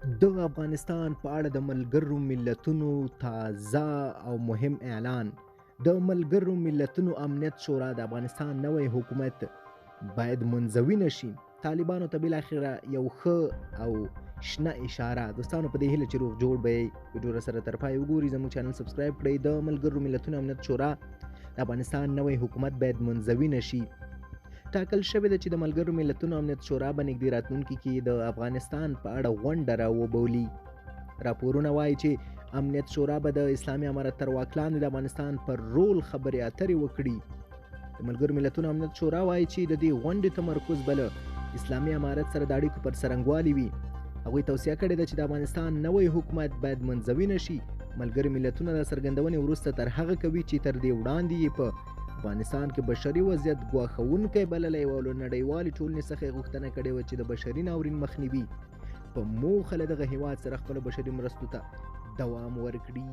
د افغانستان په اړه د ملګرو ملتونو تازه او مهم اعلان. د ملګرو ملتونو امنیت شورا د افغانستان نوی حکومت باید منځوي نشي. طالبانو ته بالاخره یو ښه او شنه اشاره. دوستانو په دې هیله چې روغ جوړ به یې، ویډیو را سره تر پایه وګورئ، زموږ چینل سبسکرایب کړئ. د ملګرو ملتونو امنیت شورا د افغانستان نوی حکومت باید منځوي نشي. ټاکل شوې ده چې د ملګرو ملتونو امنیت شورا به نږدې راتلونکي کې د افغانستان په اړه غونډه راوبولي. راپورونه وایي چې امنیت شورا به د اسلامي امارت تر واک لاندې د افغانستان پر رول خبرې اترې وکړي. د ملګرو ملتونو امنیت شورا وایي چې د دې غونډې تمرکز به له اسلامي امارت سره د اړیکو پر څرنګوالي وي. هغوی توصیه کړې ده چې د افغانستان نوی حکومت باید منځوي نشي. ملګري ملتونه د څرګندونې وروسته تر هغه کوي چې تر دې وړاندې یې په افغانستان کې بشري وضعیت ګواښونکی بللی و او له نړیوالې ټولنې څخه یې غوښتنه کړې وه چې د بشري ناورین مخنیوي په موخه له دغه هیواد سره خپلو بشري مرستو ته دوام ورکړي.